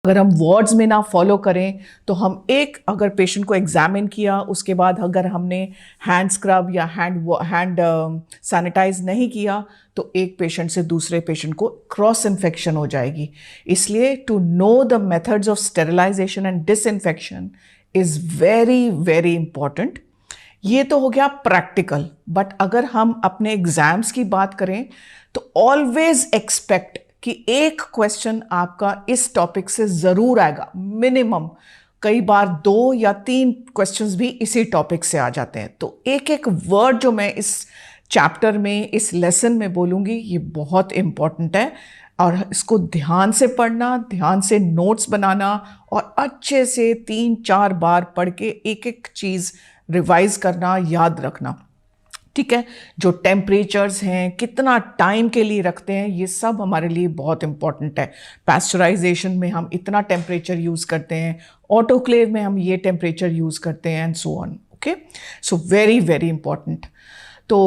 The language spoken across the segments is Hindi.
अगर हम वार्ड्स में ना फॉलो करें तो हम अगर पेशेंट को एग्जामिन किया उसके बाद अगर हमने हैंड स्क्रब या हैंड सैनिटाइज नहीं किया तो एक पेशेंट से दूसरे पेशेंट को क्रॉस इन्फेक्शन हो जाएगी। इसलिए to know the methods of sterilisation and disinfection is very very important. ये तो हो गया प्रैक्टिकल, बट अगर हम अपने एग्जाम्स की बात करें तो ऑलवेज एक्सपेक्ट कि एक क्वेश्चन आपका इस टॉपिक से जरूर आएगा, मिनिमम कई बार 2 या 3 क्वेश्चंस भी इसी टॉपिक से आ जाते हैं। तो एक एक वर्ड जो मैं इस चैप्टर में, इस लेसन में बोलूँगी, ये बहुत इम्पॉर्टेंट है और इसको ध्यान से पढ़ना, ध्यान से नोट्स बनाना और अच्छे से 3-4 बार पढ़ के एक एक चीज़ रिवाइज करना, याद रखना। ठीक है, जो टेम्परेचर्स हैं, कितना टाइम के लिए रखते हैं, ये सब हमारे लिए बहुत इंपॉर्टेंट है। पैस्चराइजेशन में हम इतना टेम्परेचर यूज़ करते हैं, ऑटोक्लेव में हम ये टेम्परेचर यूज़ करते हैं, and so on. Okay, so very very important. तो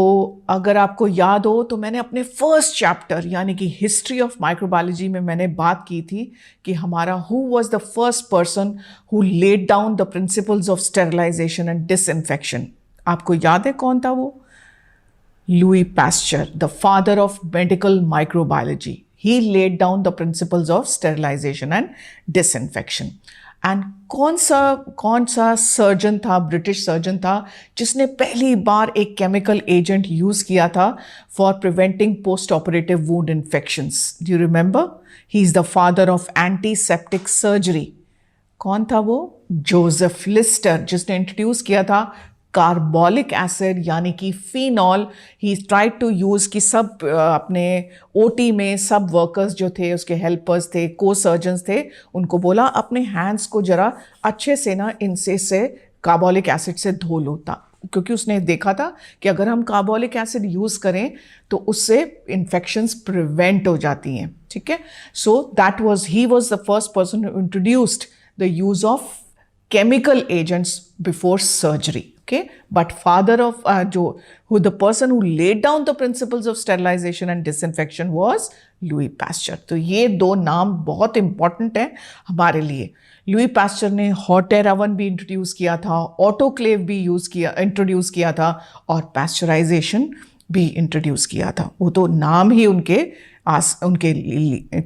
अगर आपको याद हो तो मैंने अपने फर्स्ट चैप्टर यानी कि हिस्ट्री ऑफ माइक्रोबायोलॉजी में मैंने बात की थी कि हमारा who was the first person who laid down the principles of sterilisation and disinfection. आपको याद है कौन था वो? Louis Pasteur, the father of medical microbiology. He laid down the principles of sterilization and disinfection. And कौन सा सर्जन था, ब्रिटिश सर्जन था, जिसने पहली बार एक केमिकल एजेंट यूज किया था for preventing post operative wound infections? Do you remember? He is the father of antiseptic surgery. कौन था वो? जोसेफ लिस्टर, जिसने इंट्रोड्यूस किया था कार्बोलिक एसिड यानी कि phenol. He tried to use कि सब अपने ओटी में सब वर्कर्स जो थे, उसके हेल्पर्स थे, को सर्जन्स थे, उनको बोला अपने हैंड्स को जरा अच्छे से ना इनसे से कार्बोलिक एसिड से धो लो, क्योंकि उसने देखा था कि अगर हम कार्बोलिक एसिड यूज़ करें तो उससे इन्फेक्शंस प्रिवेंट हो जाती हैं। ठीक है, so he was the first person who introduced the use of chemical agents before surgery. Okay, but the person who laid down the principles of sterilization and disinfection was Louis Pasteur. तो ये 2 नाम बहुत इंपॉर्टेंट हैं हमारे लिए। लुई पास्चर ने हॉट एयर ओवन भी इंट्रोड्यूस किया था, ऑटोक्लेव भी इंट्रोड्यूस किया था और पैस्चराइजेशन भी इंट्रोड्यूस किया था। वो तो नाम ही उनके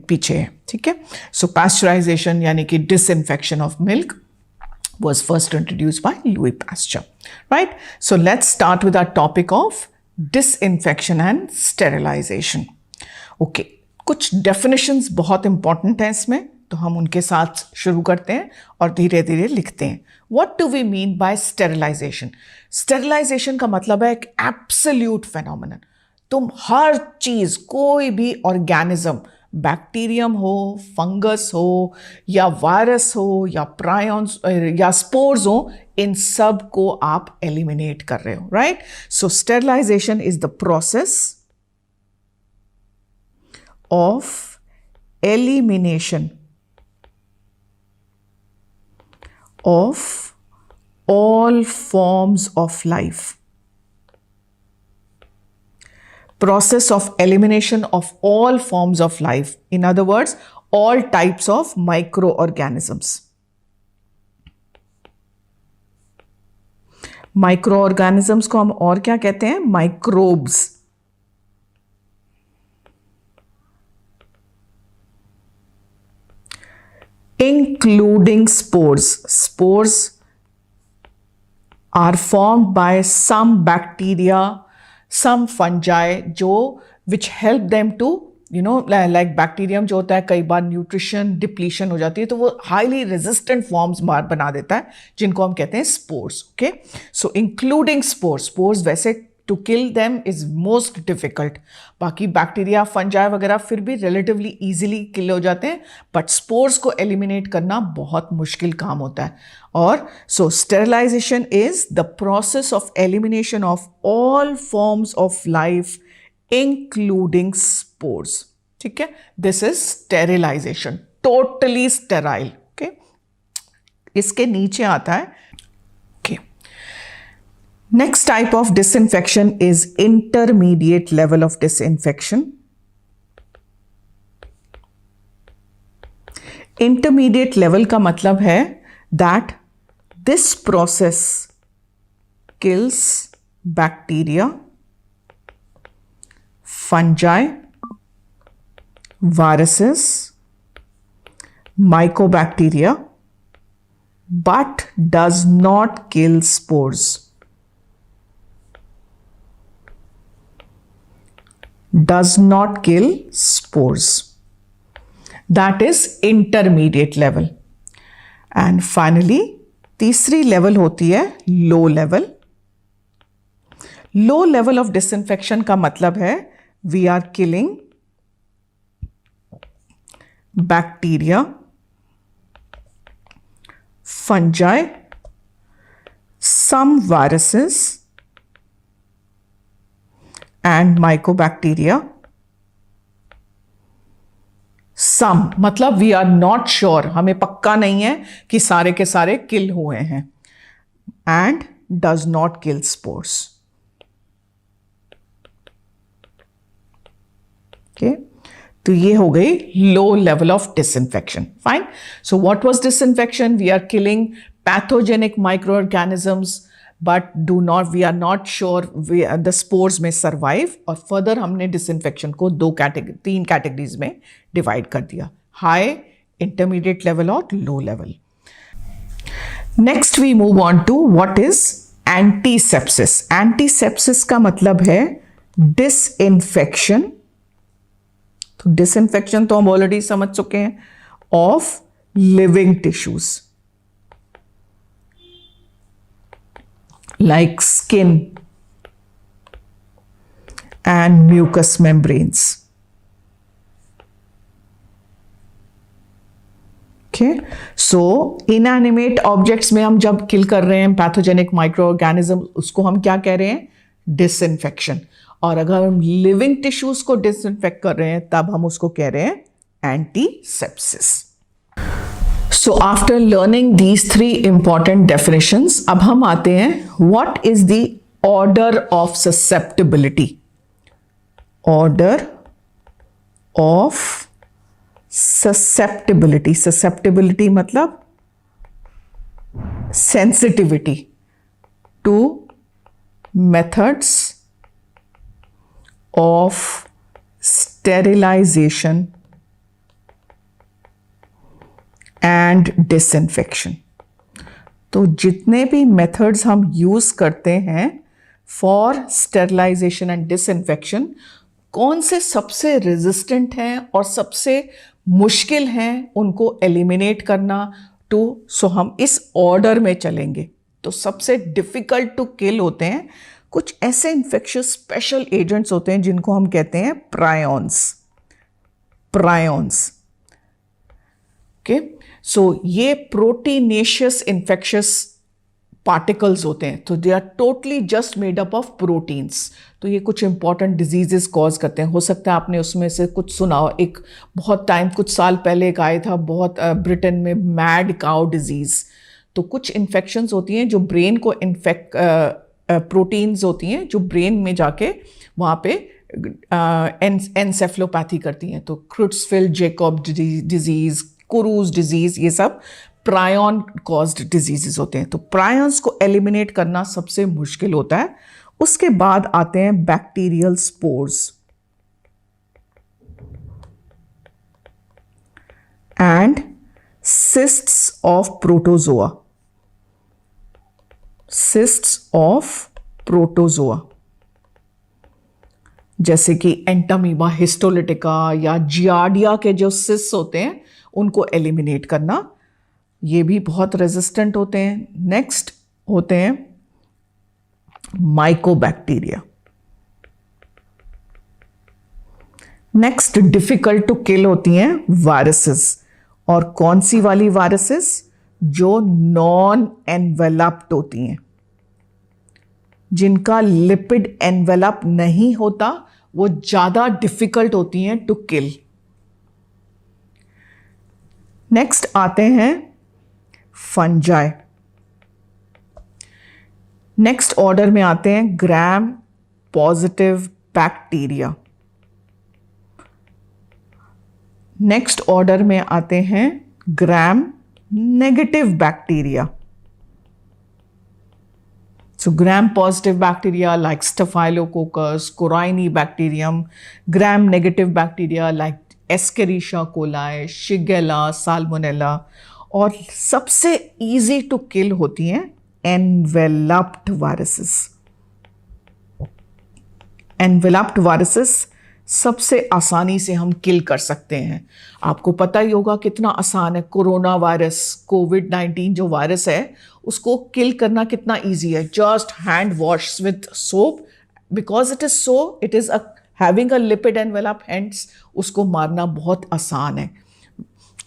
पीछे है। ठीक है, सो पैस्चराइजेशन यानी कि disinfection of milk was first introduced by Louis Pasteur, right? So let's start with our topic of disinfection and sterilization. Okay, कुछ definitions बहुत important हैं इसमें, तो हम उनके साथ शुरू करते हैं और धीरे धीरे लिखते हैं। What do we mean by sterilization? Sterilization का मतलब है एक absolute phenomenon। तुम हर चीज़, कोई भी ऑर्गेनिज्म, बैक्टीरियम हो, फंगस हो या वायरस हो या प्रायॉन्स या स्पोर्स हो, इन सब को आप एलिमिनेट कर रहे हो, right? So sterilisation is the process of elimination of all forms of life. Process of elimination of all forms of life. In other words, all types of microorganisms. Microorganisms को हम और क्या कहते हैं? Microbes. Including spores. Spores are formed by some bacteria, some fungi, which help them to, like bacterium जो होता है, कई बार न्यूट्रिशन डिप्लीशन हो जाती है तो वो हाईली रेजिस्टेंट फॉर्म्स बना देता है, जिनको हम कहते हैं spores. Okay, so including spores ways to kill them is most difficult. बाकी बैक्टीरिया, फंजाई वगैरह फिर भी रिलेटिवली इजीली किल हो जाते हैं, बट स्पोर्स को एलिमिनेट करना बहुत मुश्किल काम होता है। और so sterilisation is the process of elimination of all forms of life including spores. ठीक है, this is sterilisation, totally sterile. Okay, इसके नीचे आता है next type of disinfection is intermediate level of disinfection. Intermediate level का मतलब है that this process kills bacteria, fungi, viruses, mycobacteria, but does not kill spores. Does not kill spores. That is intermediate level. And finally, तीसरी लेवल होती है low level. Low level of disinfection का मतलब है we are killing bacteria, fungi, some viruses and mycobacteria. Some मतलब we are not sure, हमें पक्का नहीं है कि सारे के सारे किल हुए हैं. And does not kill spores. Okay, तो ये हो गई low level of disinfection. Fine. So what was disinfection? We are killing pathogenic micro organisms, but we are not sure the spores में सर्वाइव. और फर्दर हमने डिसइंफेक्शन को तीन कैटेगरीज में डिवाइड कर दिया: हाई, इंटरमीडिएट लेवल और low level. Next we move on to what is antisepsis. Antisepsis का मतलब है डिसइंफेक्शन. तो डिसइंफेक्शन तो हम ऑलरेडी समझ चुके हैं, of living tissues like skin and mucus membranes. Okay, so inanimate objects में हम जब किल कर रहे हैं पैथोजेनिक माइक्रो ऑर्गेनिज्म, उसको हम क्या कह रहे हैं? डिसइंफेक्शन. और अगर हम लिविंग टिश्यूज को डिसइंफेक्ट कर रहे हैं तब हम उसको कह रहे हैं antisepsis. So after learning these three important definitions, अब हम आते हैं what is the order of susceptibility. Order of susceptibility. Susceptibility मतलब sensitivity to methods of sterilization and disinfection. तो जितने भी मेथड्स हम यूज करते हैं फॉर स्टेरिलाइजेशन एंड डिसइंफेक्शन, कौन से सबसे रेजिस्टेंट हैं और सबसे मुश्किल हैं उनको एलिमिनेट करना सो हम इस ऑर्डर में चलेंगे. तो सबसे डिफिकल्ट टू किल होते हैं कुछ ऐसे इन्फेक्शियस स्पेशल एजेंट्स होते हैं जिनको हम कहते हैं प्रायॉन्स. ओके, सो ये प्रोटीनेशियस इन्फेक्शियस पार्टिकल्स होते हैं. तो they are totally just made up of proteins. तो ये कुछ इंपॉर्टेंट डिजीजेस कॉज करते हैं. हो सकता है आपने उसमें से कुछ सुना हो. एक कुछ साल पहले एक आया था बहुत ब्रिटेन में, मैड काउ डिजीज. तो कुछ इन्फेक्शंस होती हैं जो ब्रेन को प्रोटीन्स होती हैं जो ब्रेन में जाके वहाँ पे एनसेफलोपैथी करती हैं. तो क्रुट्सफिल्ड जैकब डिजीज, कुरूज डिजीज, ये सब प्रायॉन कॉज्ड डिजीजेस होते हैं. तो प्रायॉन्स को एलिमिनेट करना सबसे मुश्किल होता है. उसके बाद आते हैं bacterial spores and cysts of protozoa. Cysts of protozoa जैसे कि एंटामीबा, हिस्टोलिटिका या जियार्डिया के जो सिस्ट्स होते हैं उनको एलिमिनेट करना. ये भी बहुत रेजिस्टेंट होते हैं. नेक्स्ट होते हैं mycobacteria. Next difficult to kill होती हैं वायरसेस. और कौन सी वाली वायरसेस? जो नॉन एनवेलप्ड होती हैं, जिनका लिपिड एनवेलप नहीं होता, वो ज्यादा डिफिकल्ट होती हैं टू किल. नेक्स्ट आते हैं फंजाई. नेक्स्ट ऑर्डर में आते हैं ग्राम पॉजिटिव बैक्टीरिया. नेक्स्ट ऑर्डर में आते हैं gram negative bacteria. So gram positive bacteria like Staphylococcus, Corynebacterium, gram negative bacteria like Escherichia coli, Shigella, Salmonella, और सबसे easy to kill होती हैं enveloped viruses. Enveloped viruses सबसे आसानी से हम किल कर सकते हैं. आपको पता ही होगा कितना आसान है. कोरोना वायरस, कोविड-19 जो वायरस है उसको किल करना कितना इजी है. Just hand wash with soap, because it is so, it is having a lipid envelope, hence उसको मारना बहुत आसान है.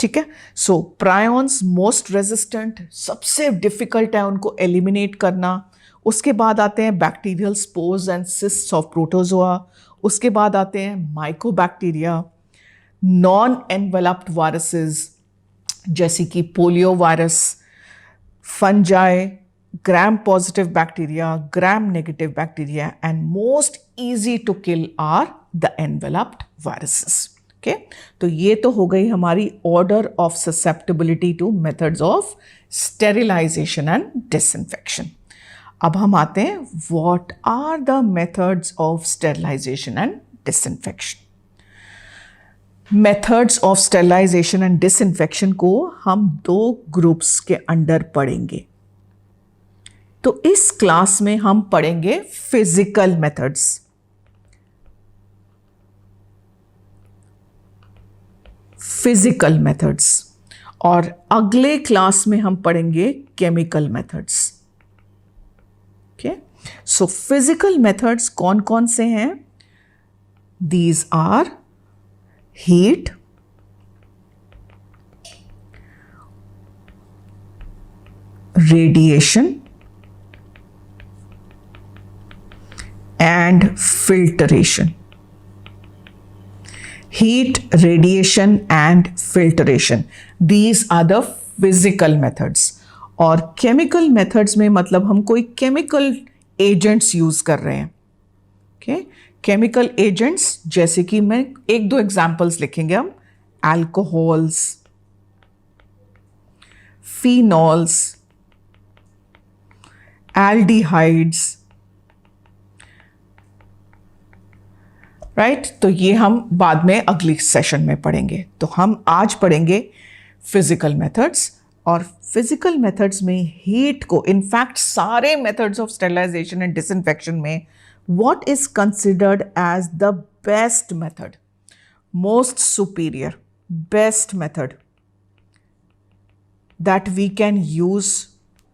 ठीक है. सो प्रायॉन्स मोस्ट रेजिस्टेंट, सबसे डिफिकल्ट है उनको एलिमिनेट करना. उसके बाद आते हैं bacterial spores and cysts of protozoa. उसके बाद आते हैं माइकोबैक्टीरिया, नॉन एनवेलप्ड वायरसेस जैसे कि polio virus, fungi, gram positive bacteria, gram negative bacteria, and most easy to kill are the enveloped viruses. Okay, तो ये तो हो गई हमारी order of susceptibility to methods of sterilisation and disinfection. अब हम आते हैं what are the methods of sterilisation and disinfection. Methods of sterilisation and disinfection को हम 2 ग्रुप्स के अंडर पढ़ेंगे. तो इस क्लास में हम पढ़ेंगे फिजिकल मेथड्स. फिजिकल मेथड्स, और अगले क्लास में हम पढ़ेंगे chemical methods. Okay, so physical methods कौन कौन से हैं? These are heat, radiation and filtration. Heat, radiation and filtration. These are the physical methods. और chemical methods में मतलब हम कोई chemical agents use कर रहे हैं. Okay? Chemical agents जैसे कि मैं 1-2 examples लिखेंगे हम. Alcohols, phenols, aldehydes, right. तो ये हम बाद में अगली सेशन में पढ़ेंगे. तो हम आज पढ़ेंगे फिजिकल मेथड्स, और फिजिकल मेथड्स में हीट को, इनफैक्ट सारे methods of sterilisation and disinfection में what is considered as the best method, most superior, best method that we can use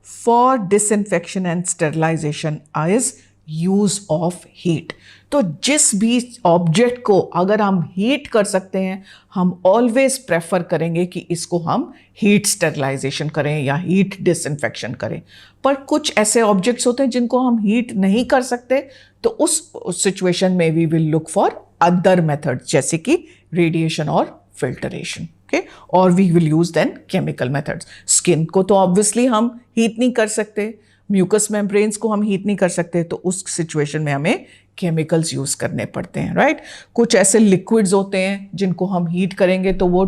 for disinfection and sterilisation is use of heat. तो जिस भी ऑब्जेक्ट को अगर हम हीट कर सकते हैं, हम ऑलवेज प्रेफर करेंगे कि इसको हम हीट स्टेरिलाइजेशन करें या हीट डिसइंफेक्शन करें. पर कुछ ऐसे ऑब्जेक्ट्स होते हैं जिनको हम हीट नहीं कर सकते, तो उस सिचुएशन में we will look for other method जैसे कि रेडिएशन और फिल्टरेशन. ओके, और we will use then chemical methods. Skin को तो ऑब्वियसली हम हीट नहीं कर सकते, म्यूकस मेम्ब्रेन्स को हम हीट नहीं कर सकते, तो उस सिचुएशन में हमें केमिकल्स यूज करने पड़ते हैं. राइट. कुछ ऐसे लिक्विड्स होते हैं जिनको हम हीट करेंगे तो वो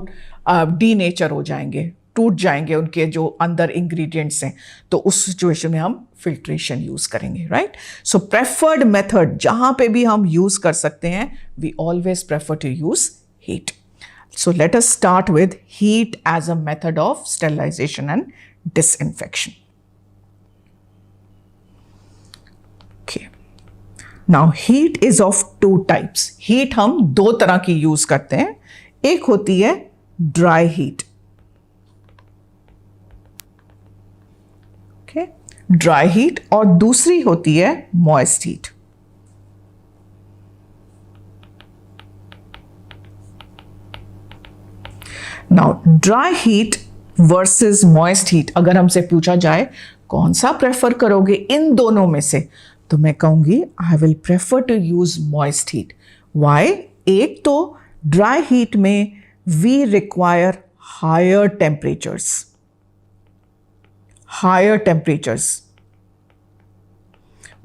डीनेचर हो जाएंगे, टूट जाएंगे उनके जो अंदर इंग्रेडिएंट्स हैं, तो उस सिचुएशन में हम फिल्ट्रेशन यूज करेंगे. राइट. सो प्रेफर्ड मेथड जहां पे भी हम यूज कर सकते हैं, we always prefer to use heat. So let us start with heat as a method of sterilization and disinfection. Okay. Now heat is of 2 types. Heat हम 2 तरह की use करते हैं. एक होती है dry heat. Okay. Dry heat, और दूसरी होती है moist heat. Now, dry heat versus moist heat, अगर हमसे पूछा जाए कौन सा प्रेफर करोगे इन दोनों में से, तो मैं कहूंगी I will prefer to use moist heat. Why? एक तो ड्राई हीट में we require higher temperatures.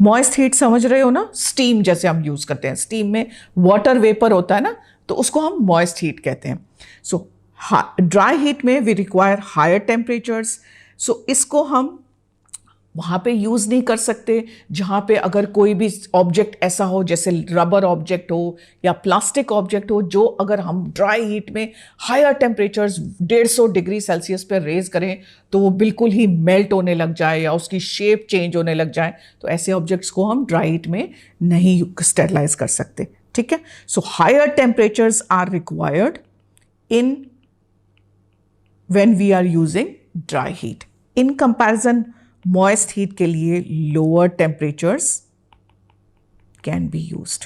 Moist heat समझ रहे हो ना, स्टीम जैसे हम यूज करते हैं, स्टीम में वाटर वेपर होता है ना, तो उसको हम मॉइस्ट हीट कहते हैं. सो ड्राई हीट में वी रिक्वायर हायर टेम्परेचर्स, सो इसको हम वहाँ पे यूज़ नहीं कर सकते जहाँ पे अगर कोई भी ऑब्जेक्ट ऐसा हो जैसे रबर ऑब्जेक्ट हो या प्लास्टिक ऑब्जेक्ट हो, जो अगर हम ड्राई हीट में हायर टेम्परेचर्स 150 डिग्री सेल्सियस पर रेज करें तो वो बिल्कुल ही मेल्ट होने लग जाए या उसकी शेप चेंज होने लग जाए, तो ऐसे ऑब्जेक्ट्स को हम ड्राई हीट में नहीं स्टेरलाइज कर सकते। ठीक है, so higher temperatures are required in when we are using dry heat. In comparison moist heat के लिए lower temperatures can be used.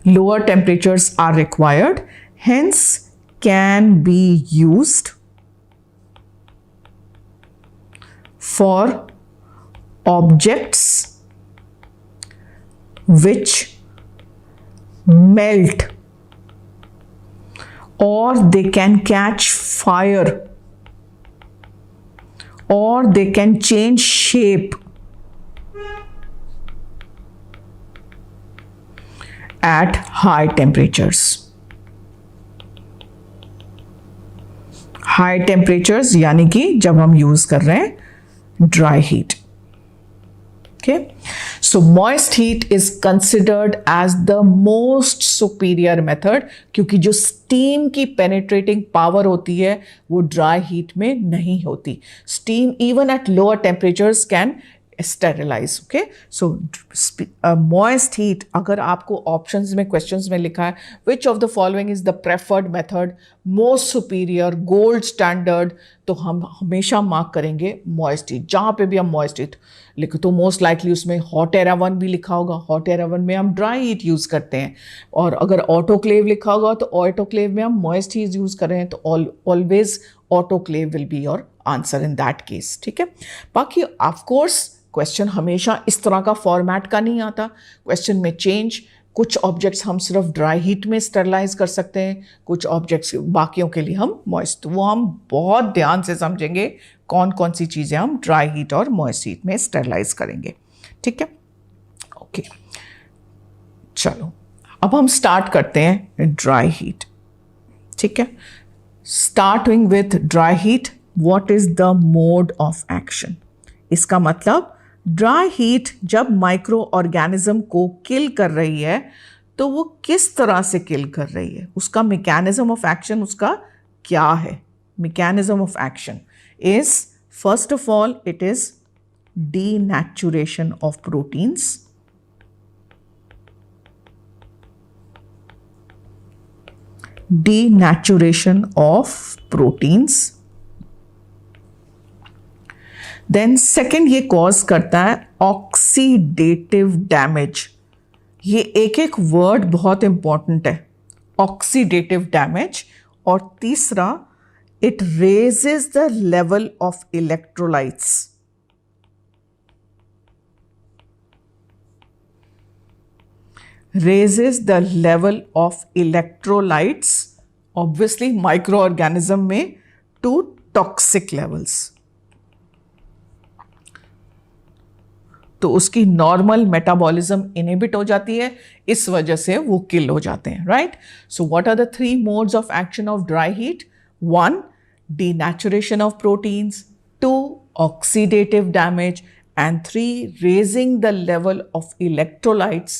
Lower temperatures are required, hence can be used for objects which melt or they can catch fire or they can change shape at high temperatures. High temperatures यानी कि जब हम यूज कर रहे हैं dry heat. Okay, so moist heat is considered as the most superior method क्योंकि जो steam की penetrating power होती है वो dry heat में नहीं होती। Steam even at lower temperatures can sterilize. Okay, so moist heat, अगर आपको options में questions में लिखा है which of the following is the preferred method, most superior, gold standard, तो हम हमेशा मार्क करेंगे moist heat। जहाँ पे भी हम moist heat लिखो तो मोस्ट लाइकली उसमें हॉट एयर ओवन भी लिखा होगा, हॉट एयर ओवन में हम ड्राई हीट यूज़ करते हैं, और अगर ऑटोक्लेव लिखा होगा तो ऑटोक्लेव में हम मॉइस्ट हीट यूज़ कर रहे हैं, तो always autoclave will be your answer in that case. ठीक है, बाकी ऑफकोर्स क्वेश्चन हमेशा इस तरह का फॉर्मेट का नहीं आता, क्वेश्चन में चेंज, कुछ ऑब्जेक्ट्स हम सिर्फ ड्राई हीट में स्टरलाइज कर सकते हैं, कुछ ऑब्जेक्ट्स बाकियों के लिए हम मॉइस्ट, तो वो हम बहुत ध्यान से समझेंगे कौन कौन सी चीज़ें हम ड्राई हीट और मॉइस्ट हीट में स्टरलाइज करेंगे। ठीक है, ओके, चलो अब हम स्टार्ट करते हैं ड्राई हीट। ठीक है, starting with dry heat, what is the mode of action. इसका मतलब ड्राई हीट जब माइक्रो ऑर्गेनिज्म को किल कर रही है तो वो किस तरह से किल कर रही है, उसका मैकेनिज्म ऑफ एक्शन उसका क्या है। Mechanism of action is, first of all, it is denaturation of proteins. Denaturation of proteins. Then second ये cause करता है oxidative damage. ये एक एक word बहुत important है, oxidative damage। और तीसरा, it raises the level of electrolytes. Raises the level of electrolytes, obviously microorganism में, to toxic levels. तो उसकी नॉर्मल मेटाबॉलिज्म इनहिबिट हो जाती है, इस वजह से वो किल हो जाते हैं, right. So what are the 3 modes of action of dry heat? 1, denaturation of proteins, 2, oxidative damage, and 3, raising the level of electrolytes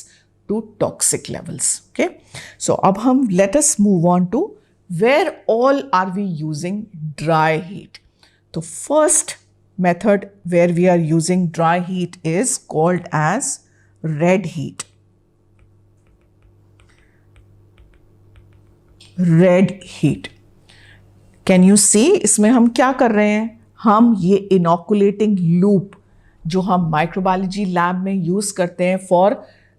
to toxic levels. Okay, so अब हम let us move on to where all are we using dry heat. So first method where we are using dry heat is called as red heat. Red heat. Can you see इसमें हम क्या कर रहे हैं? हम ये इनोकुलेटिंग लूप जो हम माइक्रोबायोलॉजी लैब में यूज़ करते हैं फॉर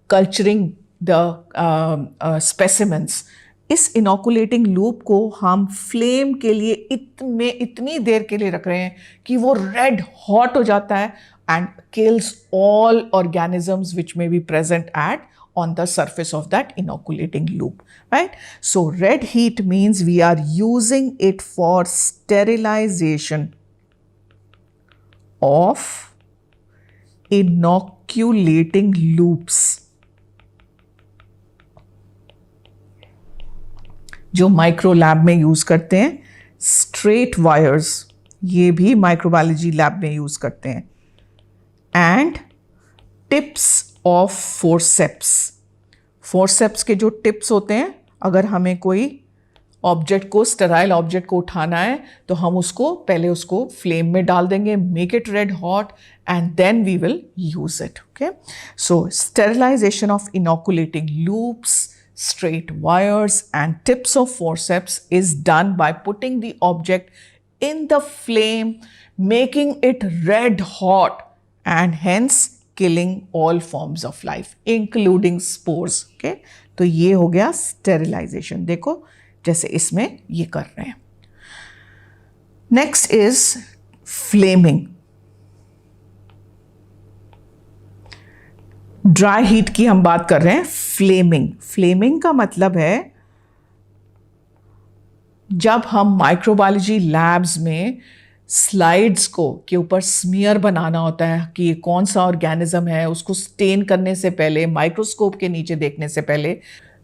कल्चरिंग द स्पेसिमेंट्स, इस इनोकुलेटिंग लूप को हम फ्लेम के लिए इतनी देर के लिए रख रहे हैं कि वो रेड हॉट हो जाता है and kills all organisms which may be present at on the surface of that inoculating loop, right? So red heat means we are using it for sterilization of inoculating loops. जो माइक्रो लैब में यूज़ करते हैं, स्ट्रेट वायर्स, ये भी माइक्रोबायोलॉजी लैब में यूज़ करते हैं, and tips of forceps. Forceps के जो टिप्स होते हैं, अगर हमें कोई ऑब्जेक्ट को, स्टेराइल ऑब्जेक्ट को उठाना है तो हम उसको पहले उसको फ्लेम में डाल देंगे, make it red hot, and then we will use it. Okay, so sterilisation of inoculating loops, straight wires and tips of forceps is done by putting the object in the flame, making it red hot, and hence killing all forms of life including spores. Okay, तो ये हो गया स्टेरिलाइजेशन। देखो जैसे इसमें ये कर रहे हैं। Next is flaming. Dry heat की हम बात कर रहे हैं। फ्लेमिंग, फ्लेमिंग का मतलब है जब हम माइक्रोबायोलॉजी लैब्स में स्लाइड्स को के ऊपर स्मीयर बनाना होता है कि ये कौन सा ऑर्गेनिज्म है, उसको स्टेन करने से पहले, माइक्रोस्कोप के नीचे देखने से पहले,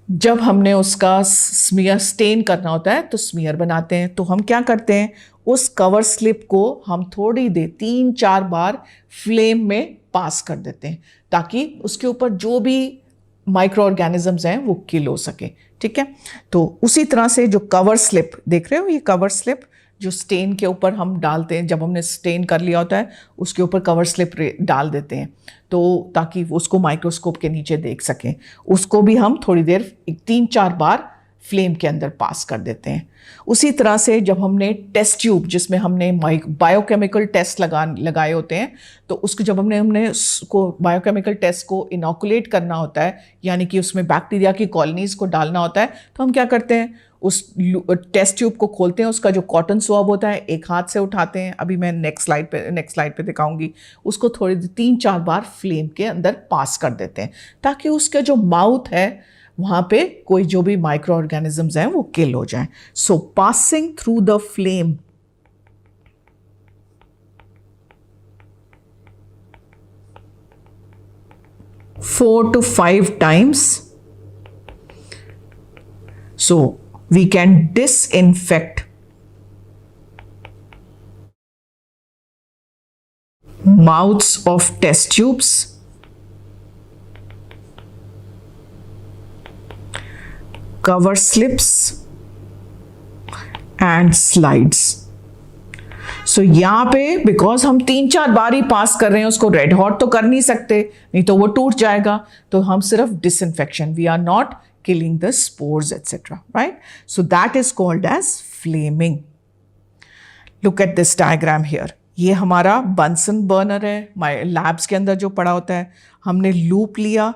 जब हमने उसका स्मीयर स्टेन करना होता है तो स्मीयर बनाते हैं। तो हम क्या करते हैं, उस कवर स्लिप को हम थोड़ी देर 3-4 बार फ्लेम में पास कर देते हैं ताकि उसके ऊपर जो भी माइक्रो ऑर्गेनिजम्स हैं वो किल हो सके। ठीक है, तो उसी तरह से जो कवर स्लिप देख रहे हो, ये कवर स्लिप जो स्टेन के ऊपर हम डालते हैं, जब हमने स्टेन कर लिया होता है उसके ऊपर कवर स्लिप डाल देते हैं तो ताकि उसको माइक्रोस्कोप के नीचे देख सकें। उसको भी हम थोड़ी देर 3-4 बार फ्लेम के अंदर पास कर देते हैं। उसी तरह से जब हमने टेस्ट ट्यूब जिसमें हमने बायोकेमिकल टेस्ट लगाए होते हैं, तो उसको जब हमने उसको बायोकेमिकल टेस्ट को इनोकुलेट करना होता है, यानी कि उसमें बैक्टीरिया की कॉलोनीज को डालना होता है, तो हम क्या करते हैं, उस टेस्ट ट्यूब को खोलते हैं, उसका जो कॉटन स्वैब होता है एक हाथ से उठाते हैं, अभी मैं नेक्स्ट स्लाइड पे दिखाऊंगी, उसको थोड़ी 3-4 बार फ्लेम के अंदर पास कर देते हैं ताकि उसका जो माउथ है वहाँ पे कोई जो भी माइक्रो ऑर्गेनिजम्स हैं वो किल हो जाएं। So passing through the flame four to 5 times, so we can disinfect mouths of test tubes, cover slips and slides. सो यहाँ पे बिकॉज हम 3-4 बार ही पास कर रहे हैं, उसको रेड हॉट तो कर नहीं सकते, नहीं तो वो टूट जाएगा, तो हम सिर्फ disinfection, we are not killing the spores etc, right? So that is called as flaming. Look at this diagram here. ये हमारा बंसन बर्नर है, लैब्स के अंदर जो पड़ा होता है। हमने लूप लिया,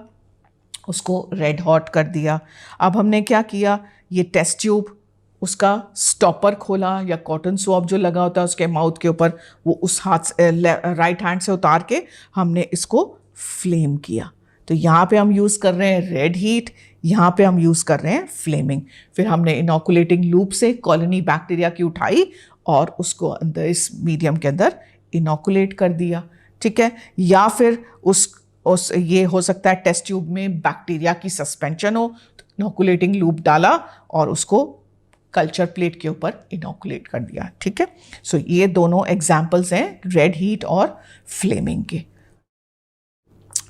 उसको रेड हॉट कर दिया। अब हमने क्या किया, ये टेस्ट ट्यूब, उसका स्टॉपर खोला या कॉटन स्वैब जो लगा होता है उसके माउथ के ऊपर, वो उस हाथ राइट हैंड से उतार के हमने इसको फ्लेम किया। तो यहाँ पे हम यूज़ कर रहे हैं रेड हीट, यहाँ पे हम यूज़ कर रहे हैं फ्लेमिंग। फिर हमने इनोकुलेटिंग लूप से कॉलोनी बैक्टीरिया की उठाई और उसको अंदर इस मीडियम के अंदर इनोकुलेट कर दिया। ठीक है, या फिर उस ये हो सकता है टेस्ट ट्यूब में बैक्टीरिया की सस्पेंशन हो, तो इनोकुलेटिंग लूप डाला और उसको कल्चर प्लेट के ऊपर इनोकुलेट कर दिया। ठीक है, सो ये दोनों एग्जाम्पल्स हैं रेड हीट और फ्लेमिंग के।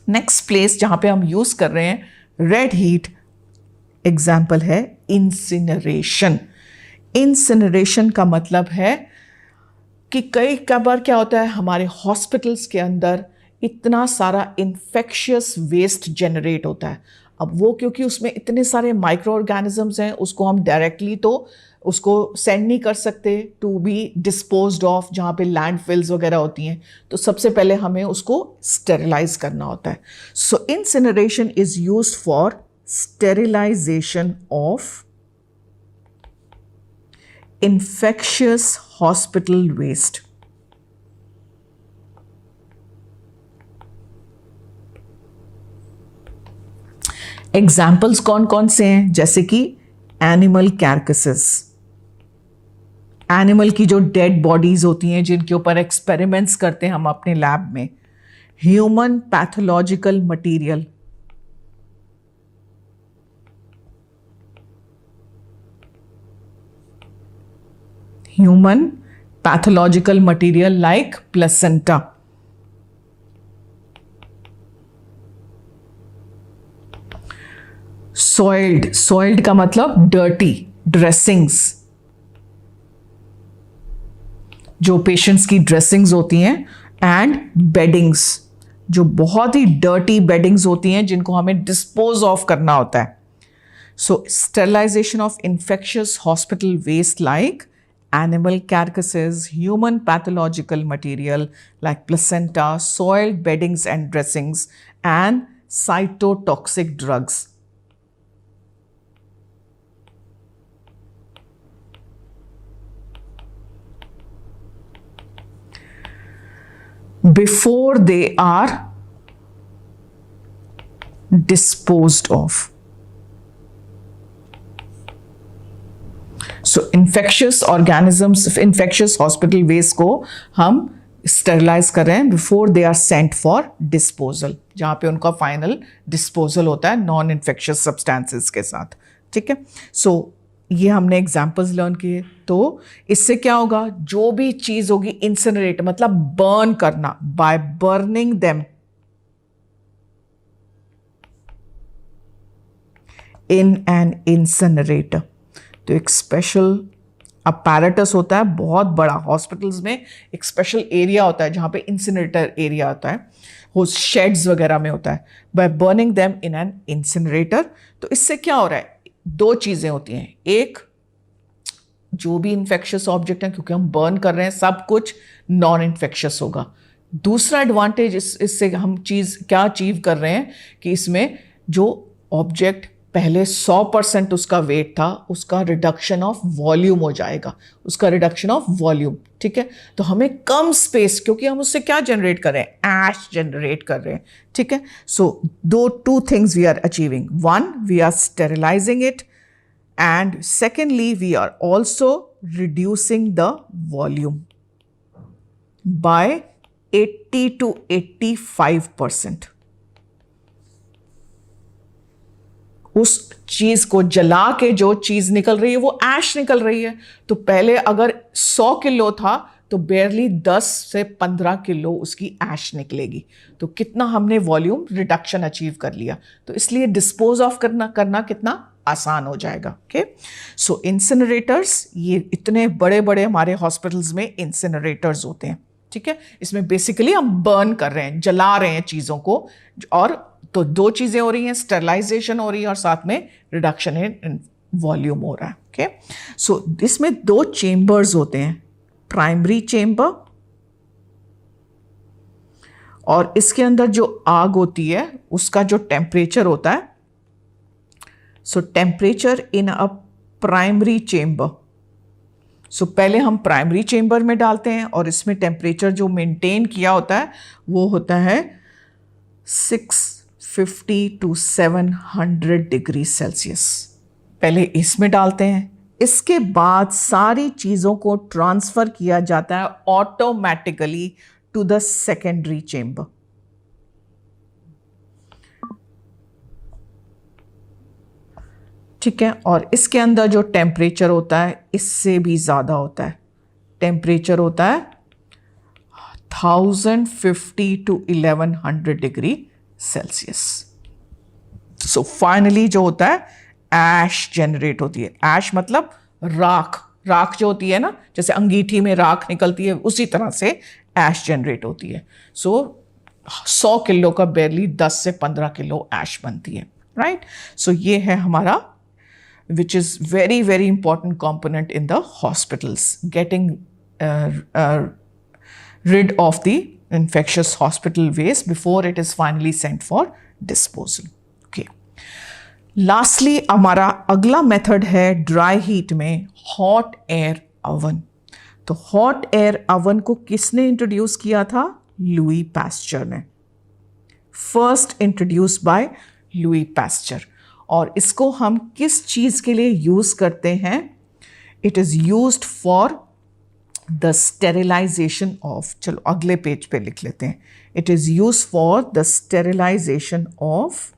नेक्स्ट प्लेस जहाँ पे हम यूज़ कर रहे हैं रेड हीट एग्जाम्पल है इंसिनरेशन। इंसिनरेशन का मतलब है कि कई बार क्या होता है, हमारे हॉस्पिटल्स के अंदर इतना सारा इन्फेक्शियस वेस्ट जनरेट होता है। अब वो क्योंकि उसमें इतने सारे माइक्रो ऑर्गेनिजम्स हैं, उसको हम डायरेक्टली तो उसको सेंड नहीं कर सकते टू बी डिस्पोज्ड ऑफ जहाँ पे लैंडफिल्स वगैरह होती हैं, तो सबसे पहले हमें उसको स्टेरिलाइज करना होता है। So incineration is used for sterilisation of infectious hospital waste. Examples कौन कौन से हैं, जैसे कि एनिमल कैरकसेस, एनिमल की जो डेड बॉडीज होती हैं जिनके ऊपर एक्सपेरिमेंट्स करते हैं हम अपने लैब में, human pathological material, human pathological material like placenta. Soiled का मतलब dirty dressings, जो पेशेंट्स की ड्रेसिंग्स होती हैं, एंड बेडिंग्स, जो बहुत ही डर्टी बेडिंग्स होती हैं जिनको हमें डिस्पोज ऑफ करना होता है. So sterilisation of infectious hospital waste like animal carcasses, human pathological material like placenta, soiled beddings and dressings, and cytotoxic drugs. Before they are disposed of. So infectious organisms, infectious hospital waste को हम स्टेरिलाइज कर रहे हैं before they are sent for disposal, जहाँ पे उनका फाइनल डिस्पोजल होता है नॉन इन्फेक्शियस सब्सटेंसेस के साथ. ठीक है. सो ये हमने एग्जाम्पल्स लर्न किए. तो इससे क्या होगा, जो भी चीज होगी इंसिनरेट मतलब बर्न करना, by burning them in an incinerator. तो एक स्पेशल अपैरेटस होता है बहुत बड़ा, हॉस्पिटल्स में एक स्पेशल एरिया होता है जहाँ पे इंसिनरेटर एरिया होता है, वो शेड्स वगैरह में होता है. By burning them in an incinerator. तो इससे क्या हो रहा है, दो चीज़ें होती हैं. एक, जो भी इन्फेक्शियस ऑब्जेक्ट है, क्योंकि हम बर्न कर रहे हैं, सब कुछ नॉन इन्फेक्शियस होगा. दूसरा एडवांटेज इससे हम चीज़ क्या अचीव कर रहे हैं कि इसमें जो ऑब्जेक्ट पहले 100% उसका वेट था, उसका रिडक्शन ऑफ वॉल्यूम हो जाएगा, उसका रिडक्शन ऑफ वॉल्यूम. ठीक है. तो हमें कम स्पेस, क्योंकि हम उससे क्या जनरेट कर रहे हैं, ऐश जनरेट कर रहे हैं. ठीक है. So two things we are achieving. One, we are sterilising it, and secondly we are also reducing the volume by 80 to 85%. उस चीज को जला के जो चीज निकल रही है वो ऐश निकल रही है. तो पहले अगर 100 किलो था तो बेयरली 10 से 15 किलो उसकी ऐश निकलेगी. तो कितना हमने वॉल्यूम रिडक्शन अचीव कर लिया. तो इसलिए डिस्पोज ऑफ करना कितना आसान हो जाएगा. ओके. सो इंसिनरेटर्स, ये इतने बड़े बड़े हमारे हॉस्पिटल्स में इंसिनरेटर्स होते हैं. ठीक है. इसमें बेसिकली हम बर्न कर रहे हैं, जला रहे हैं चीज़ों को, और तो दो चीज़ें हो रही हैं, स्टेरिलाइजेशन हो रही है और साथ में रिडक्शन इन वॉल्यूम हो रहा है. ओके. सो इसमें दो चेम्बर्स होते हैं, प्राइमरी चेम्बर, और इसके अंदर जो आग होती है उसका जो टेम्परेचर होता है, so temperature in a primary chamber. So पहले हम प्राइमरी चेम्बर में डालते हैं और इसमें टेम्परेचर जो मेंटेन किया होता है वो होता है 650 to 700 डिग्री सेल्सियस. पहले इसमें डालते हैं, इसके बाद सारी चीज़ों को ट्रांसफ़र किया जाता है automatically to the secondary chamber. ठीक है. और इसके अंदर जो टेम्परेचर होता है इससे भी ज़्यादा होता है. टेम्परेचर होता है 1050 to 1100 degree Celsius. So finally जो होता है ऐश जनरेट होती है. ऐश मतलब राख जो होती है ना, जैसे अंगीठी में राख निकलती है, उसी तरह से ऐश जनरेट होती है. सो 100 किलो का बेयरली 10 से 15 किलो ऐश बनती है. राइट. सो ये है हमारा, which is very very important component in the hospitals, getting rid of the infectious hospital waste before it is finally sent for disposal. Okay. Lastly, हमारा अगला मेथड है ड्राई हीट में हॉट एयर ओवन. तो हॉट एयर ओवन को किसने इंट्रोड्यूस किया था? लुई पैस्चर ने. First introduce by Louis pasture. और इसको हम किस चीज़ के लिए यूज़ करते हैं? It is used for the sterilization of, चलो अगले पेज पे लिख लेते हैं. It is use for the sterilization of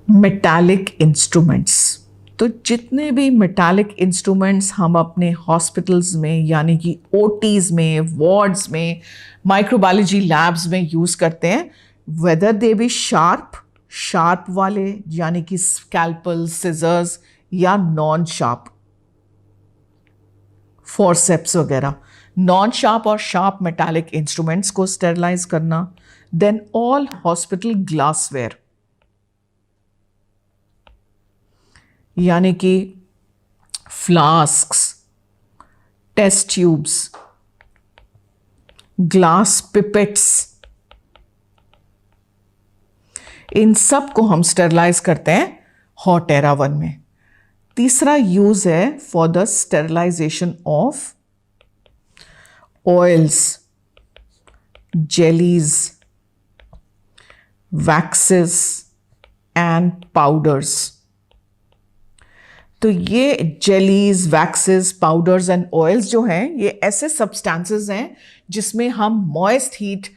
metallic instruments. तो जितने भी मेटालिक इंस्ट्रूमेंट्स हम अपने हॉस्पिटल्स में यानी कि ओटीज में, वार्ड्स में, माइक्रोबायोलॉजी लैब्स में यूज़ करते हैं, वेदर दे बी शार्प वाले यानी कि स्कैल्पल, सिजर्स, या नॉन शार्प, फॉरसेप्स वगैरह, नॉन शार्प और शार्प मेटालिक इंस्ट्रूमेंट्स को स्टेरलाइज करना। देन ऑल हॉस्पिटल ग्लासवेयर यानी कि flasks, test tubes, glass pipettes, इन सब को हम स्टेरलाइज करते हैं हॉट एयर ओवन में। तीसरा यूज है for the sterilisation of oils, jellies, waxes and powders. तो ये jellies, waxes, powders and oils जो हैं, ये ऐसे सब्सटेंसेस हैं जिसमें हम मॉइस्ट हीट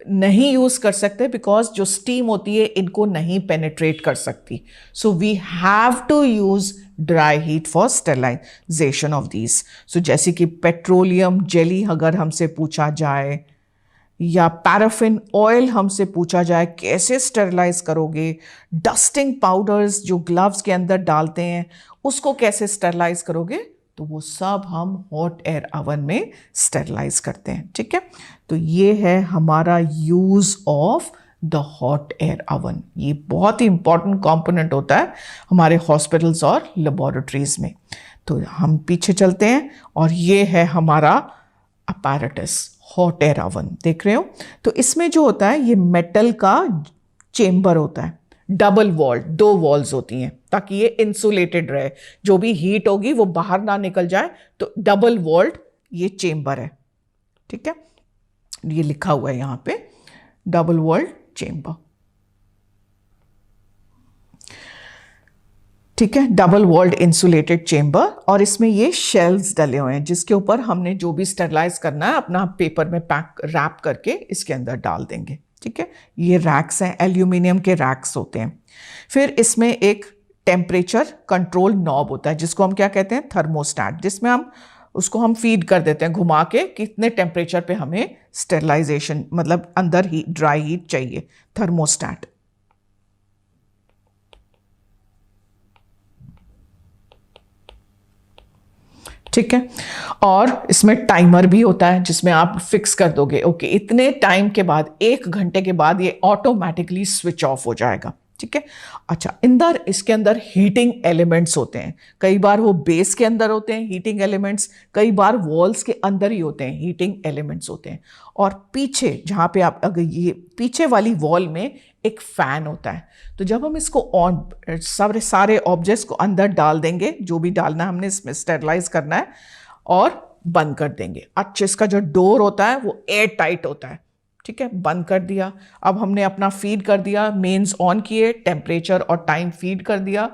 नहीं यूज कर सकते, बिकॉज जो स्टीम होती है इनको नहीं पेनिट्रेट कर सकती। So we have to use dry heat for sterilisation of these. So जैसे कि पेट्रोलियम जेली अगर हमसे पूछा जाए, या पैराफिन ऑयल हमसे पूछा जाए कैसे स्टेरलाइज करोगे, डस्टिंग पाउडर्स जो ग्लव्स के अंदर डालते हैं उसको कैसे स्टेरलाइज करोगे, तो वो सब हम हॉट एयर ओवन में स्टेरलाइज करते हैं। ठीक है, तो ये है हमारा use of the hot air oven. ये बहुत ही इंपॉर्टेंट कंपोनेंट होता है हमारे हॉस्पिटल्स और लेबोरेटरीज में। तो हम पीछे चलते हैं और ये है हमारा अपैरेटस, हॉट एयर ओवन। देख रहे हो, तो इसमें जो होता है ये मेटल का चेम्बर होता है, डबल वॉल्ड, 2 वॉल्स होती हैं ताकि ये इंसुलेटेड रहे, जो भी हीट होगी वो बाहर ना निकल जाए। तो डबल वॉल्ड ये चेम्बर है। ठीक है, ये लिखा हुआ है यहां पे, डबल वॉल्ड चेम्बर। ठीक है, डबल वॉल्ड इंसुलेटेड चेम्बर, और इसमें ये शेल्स डले हुए हैं जिसके ऊपर हमने जो भी स्टेरलाइज करना है अपना पेपर में पैक रैप करके इसके अंदर डाल देंगे। ठीक है, ये रैक्स हैं, एल्यूमिनियम के रैक्स होते हैं। फिर इसमें एक टेम्परेचर कंट्रोल नॉब होता है जिसको हम क्या कहते हैं, थर्मोस्टैट, जिसमें हम उसको हम फीड कर देते हैं घुमा के कितने टेम्परेचर पे हमें स्टेरलाइजेशन मतलब अंदर ही ड्राई हीट चाहिए, थर्मोस्टैट। ठीक है, और इसमें टाइमर भी होता है जिसमें आप फिक्स कर दोगे ओके इतने टाइम के बाद, 1 घंटे के बाद ये ऑटोमेटिकली स्विच ऑफ हो जाएगा। ठीक है, अच्छा, इसके अंदर हीटिंग एलिमेंट्स होते हैं। कई बार वो बेस के अंदर होते हैं हीटिंग एलिमेंट्स, कई बार वॉल्स के अंदर ही होते हैं हीटिंग एलिमेंट्स होते हैं। और पीछे जहाँ पे आप अगर ये पीछे वाली वॉल में एक फैन होता है। तो जब हम इसको ऑन सारे ऑब्जेक्ट्स को अंदर डाल देंगे, जो भी डालना है हमने इसमें स्टेरलाइज करना है, और बंद कर देंगे। अच्छा, इसका जो डोर होता है वो एयर टाइट होता है। ठीक है, बंद कर दिया। अब हमने अपना फीड कर दिया, मेन्स ऑन किए, टेम्परेचर और टाइम फीड कर दिया।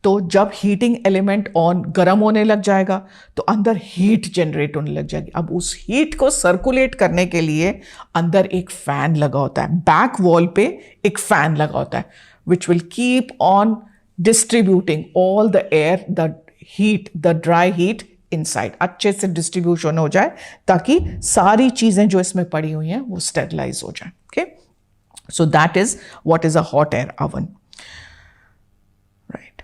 तो जब हीटिंग एलिमेंट ऑन गर्म होने लग जाएगा तो अंदर हीट जनरेट होने लग जाएगी। अब उस हीट को सर्कुलेट करने के लिए अंदर एक फैन लगा होता है, बैक वॉल पे एक फैन लगा होता है, which will keep on distributing all the air, the heat, the dry heat inside, अच्छे से डिस्ट्रीब्यूशन हो जाए ताकि सारी चीजें जो इसमें पड़ी हुई हैं वो स्टेरलाइज हो जाए। Okay, so that is what is a hot air oven, right.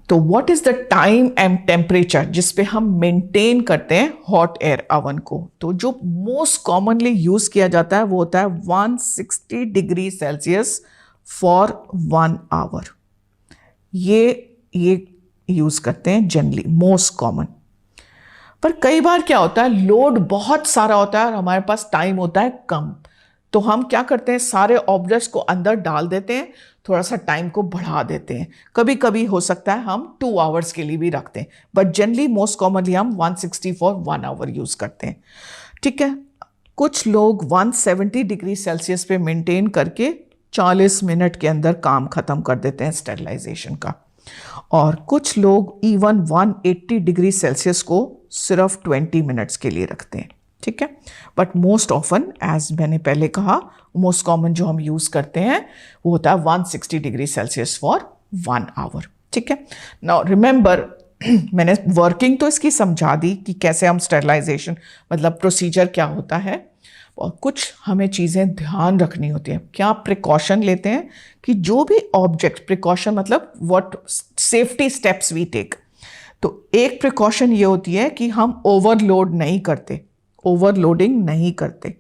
तो what is the time and temperature जिस पे हम मेंटेन करते हैं हॉट एयर ओवन को? तो जो मोस्ट कॉमनली यूज किया जाता है वो होता है 160 डिग्री सेल्सियस फॉर 1 आवर। ये यूज करते हैं जनरली, मोस्ट कॉमन। पर कई बार क्या होता है, लोड बहुत सारा होता है और हमारे पास टाइम होता है कम, तो हम क्या करते हैं, सारे ऑब्जेक्ट्स को अंदर डाल देते हैं, थोड़ा सा टाइम को बढ़ा देते हैं। कभी कभी हो सकता है हम 2 आवर्स के लिए भी रखते हैं, बट जनरली मोस्ट कॉमनली हम 160 फॉर 1 आवर यूज करते हैं। ठीक है, कुछ लोग 170 डिग्री सेल्सियस पे मेंटेन करके 40 मिनट के अंदर काम खत्म कर देते हैं स्टेरलाइजेशन का, और कुछ लोग इवन 180 डिग्री सेल्सियस को सिर्फ 20 मिनट्स के लिए रखते हैं। ठीक है। बट मोस्ट ऑफन, एज मैंने पहले कहा, मोस्ट कॉमन जो हम यूज करते हैं वो होता है 160 डिग्री सेल्सियस फॉर 1 आवर। ठीक है। नाउ रिमेंबर, मैंने वर्किंग तो इसकी समझा दी कि कैसे हम स्टेरिलाइजेशन मतलब प्रोसीजर क्या होता है, और कुछ हमें चीज़ें ध्यान रखनी होती हैं। क्या प्रिकॉशन लेते हैं कि जो भी ऑब्जेक्ट, प्रिकॉशन मतलब what safety steps we take. तो एक प्रिकॉशन ये होती है कि हम ओवरलोड नहीं करते, ओवरलोडिंग नहीं करते,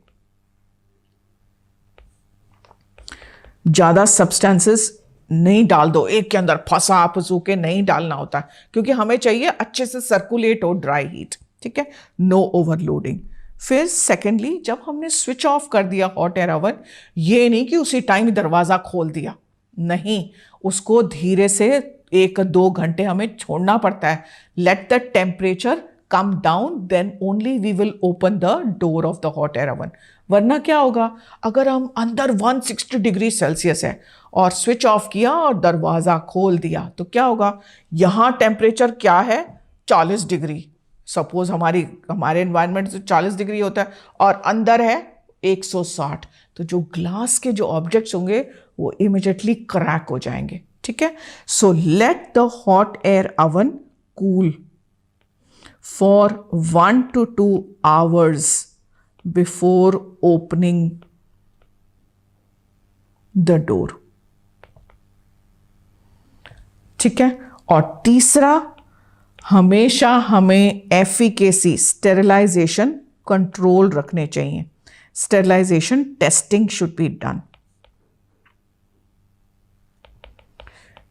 ज़्यादा सब्सटेंसेस नहीं डाल दो, एक के अंदर फंसा फंसू के नहीं डालना होता, क्योंकि हमें चाहिए अच्छे से सर्कुलेट हो ड्राई हीट। ठीक है, नो ओवरलोडिंग। फिर सेकेंडली, जब हमने स्विच ऑफ कर दिया हॉट एयर ओवन, ये नहीं कि उसी टाइम दरवाज़ा खोल दिया, नहीं, उसको धीरे से 1-2 घंटे हमें छोड़ना पड़ता है। Let the temperature come down, then only we will open the door of the hot air oven. वरना क्या होगा, अगर हम अंदर 160 डिग्री सेल्सियस है और स्विच ऑफ किया और दरवाज़ा खोल दिया, तो क्या होगा, यहाँ टेम्परेचर क्या है, 40 डिग्री। सपोज हमारे एनवायरनमेंट से 40 डिग्री होता है और अंदर है 160, तो जो ग्लास के जो ऑब्जेक्ट्स होंगे वो इमिडिएटली क्रैक हो जाएंगे। ठीक है। So let the hot air oven cool for 1 to 2 hours before opening the door. ठीक है। और तीसरा, हमेशा हमें एफिकेसी, स्टेरिलाइजेशन कंट्रोल रखने चाहिए। Sterilization testing should be done,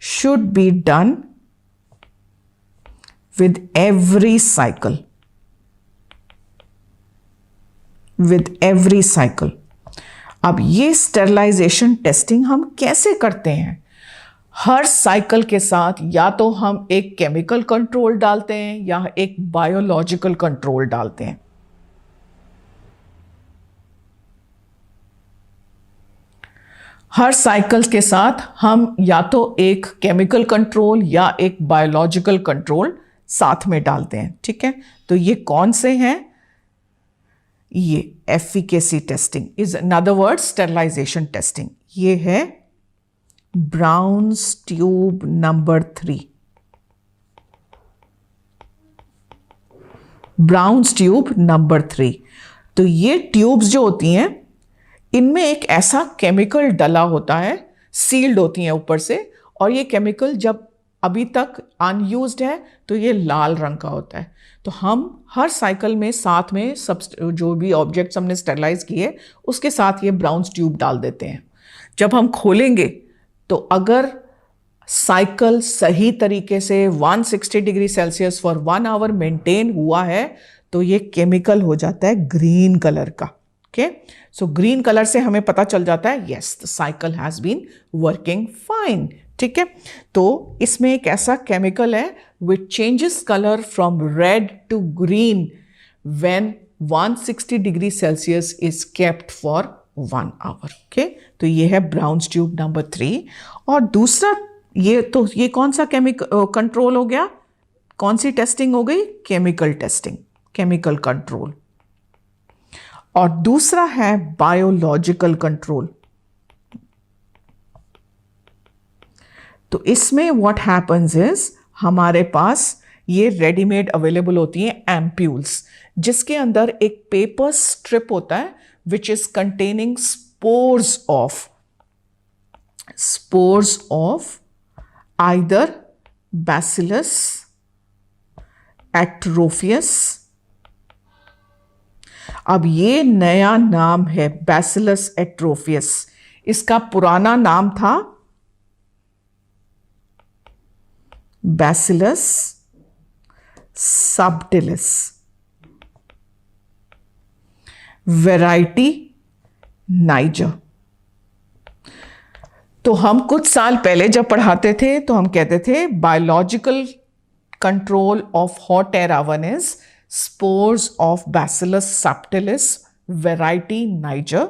should be done with every cycle, with every cycle। अब ये स्टेरिलाइजेशन टेस्टिंग हम कैसे करते हैं? हर साइकिल के साथ या तो हम एक केमिकल कंट्रोल डालते हैं या एक बायोलॉजिकल कंट्रोल डालते हैं। हर साइकिल के साथ हम या तो एक केमिकल कंट्रोल या एक बायोलॉजिकल कंट्रोल साथ में डालते हैं। ठीक है। तो ये कौन से हैं? ये efficacy testing is another word sterilization testing. ये है Brown's tube number 3। Brown's tube number 3। तो ये ट्यूब्स जो होती हैं, इनमें एक ऐसा केमिकल डला होता है, सील्ड होती हैं ऊपर से, और ये केमिकल जब अभी तक अनयूज्ड है तो ये लाल रंग का होता है। तो हम हर साइकिल में साथ में सब जो भी ऑब्जेक्ट्स हमने स्टेरिलाइज किए उसके साथ ये ब्राउन्स ट्यूब डाल देते हैं। जब हम खोलेंगे तो अगर साइकिल सही तरीके से 160 degree Celsius for 1 hour maintain हुआ है तो ये केमिकल हो जाता है ग्रीन कलर का। ओके, सो ग्रीन कलर से हमें पता चल जाता है yes the cycle has been working fine. ठीक है। तो इसमें एक ऐसा केमिकल है which changes colour from red to green when 160 degree Celsius is kept for 1 hour. Okay, तो ये है ब्राउन्स ट्यूब नंबर 3। और दूसरा, ये कौन सा केमिकल कंट्रोल हो गया? कौन सी टेस्टिंग हो गई? Chemical testing, chemical control. और दूसरा है बायोलॉजिकल कंट्रोल। तो इसमें व्हाट हैपेंस इज, हमारे पास ये रेडीमेड अवेलेबल होती हैं एम्प्यूल्स, जिसके अंदर एक पेपर स्ट्रिप होता है which is containing spores of either bacillus atrophaeus. अब ये नया नाम है बैसिलस एट्रोफियस, इसका पुराना नाम था बैसिलस सबटिलिस, वैरायटी नाइजर। तो हम कुछ साल पहले जब पढ़ाते थे तो हम कहते थे biological control of hot air oven is spores of bacillus subtilis variety niger.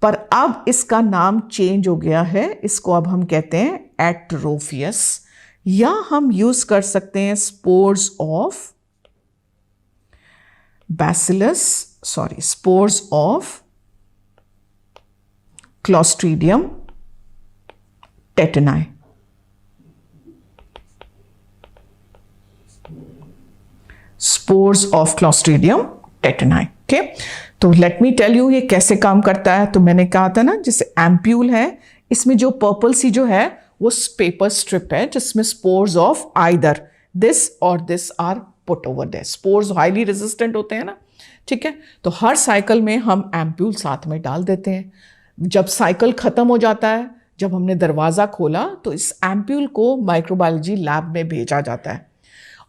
पर अब इसका नाम चेंज हो गया है, इसको अब हम कहते हैं एट्रोफियस, या हम यूज कर सकते हैं spores of spores of Clostridium tetani. Spores of Clostridium tetani. Okay, तो लेट मी टेल यू ये कैसे काम करता है. तो मैंने कहा था ना, जैसे एम्प्यूल है, इसमें जो पर्पल सी जो है वो पेपर स्ट्रिप है जिसमें स्पोर्स ऑफ आइदर दिस और this are put over there. Spores highly resistant होते हैं ना, ठीक है. तो हर साइकिल में हम एम्प्यूल साथ में डाल देते हैं. जब साइकिल खत्म हो जाता है, जब हमने दरवाज़ा खोला, तो इस एम्प्यूल को माइक्रोबायोलॉजी लैब में भेजा जाता है.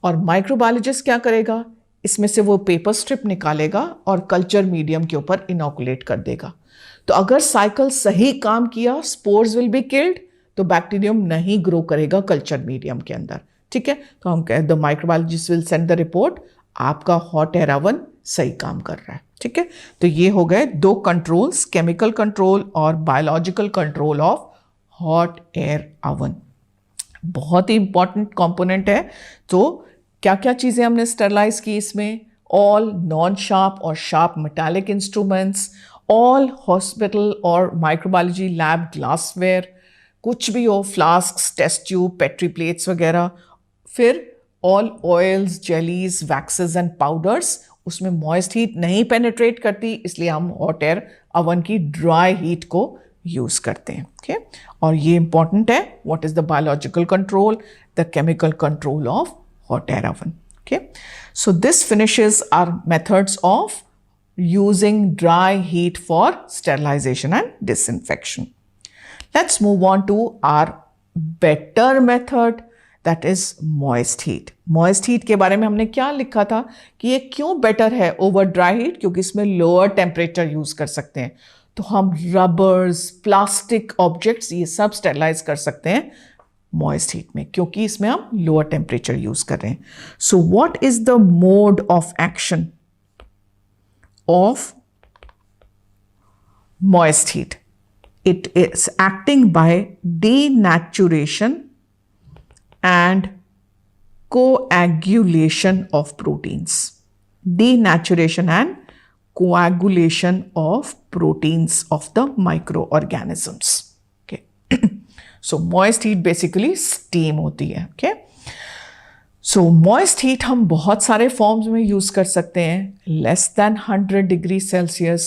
और माइक्रोबायोलॉजिस्ट क्या करेगा, इसमें से वो पेपर स्ट्रिप निकालेगा और कल्चर मीडियम के ऊपर इनोकुलेट कर देगा. तो अगर साइकिल सही काम किया, स्पोर्स विल बी किल्ड, तो बैक्टीरियम नहीं ग्रो करेगा कल्चर मीडियम के अंदर, ठीक है. तो हम कहें the microbiologist will send the report, आपका हॉट एयर ओवन सही काम कर रहा है, ठीक है. तो ये हो गए दो कंट्रोल्स, केमिकल कंट्रोल और biological control of hot air oven. बहुत ही इंपॉर्टेंट कंपोनेंट है. तो क्या क्या चीज़ें हमने स्टरलाइज की इसमें, ऑल नॉन शार्प और sharp metallic instruments, all hospital और माइक्रोबायोलॉजी लैब ग्लासवेयर, कुछ भी हो, flasks, test tube, petri plates वगैरह. फिर all oils, jellies, waxes and powders, उसमें मॉइस्ट हीट नहीं पेनिट्रेट करती, इसलिए हम हॉट एयर ओवन की ड्राई हीट को यूज़ करते हैं. ओके, और ये इंपॉर्टेंट है, what is the biological control, the chemical control of hot air oven. Okay, so this finishes our methods of using dry heat for sterilization and disinfection. Let's move on to our better method, that is moist heat. Moist heat के बारे में हमने क्या लिखा था कि ये क्यों बेटर है ओवर ड्राई हीट, क्योंकि इसमें लोअर टेम्परेचर यूज कर सकते हैं. तो हम रबर्स, प्लास्टिक ऑब्जेक्ट्स, ये सब स्टेरलाइज कर सकते हैं मॉइस्ट हीट में, क्योंकि इसमें हम लोअर टेम्परेचर यूज कर रहे हैं. So what is the mode of action of moist heat? It is acting by denaturation and coagulation of proteins. Denaturation and coagulation of proteins of the microorganisms. Okay. So moist heat basically steam होती है. Okay. So moist heat हम बहुत सारे फॉर्म्स में यूज कर सकते हैं. Less than 100 degree Celsius,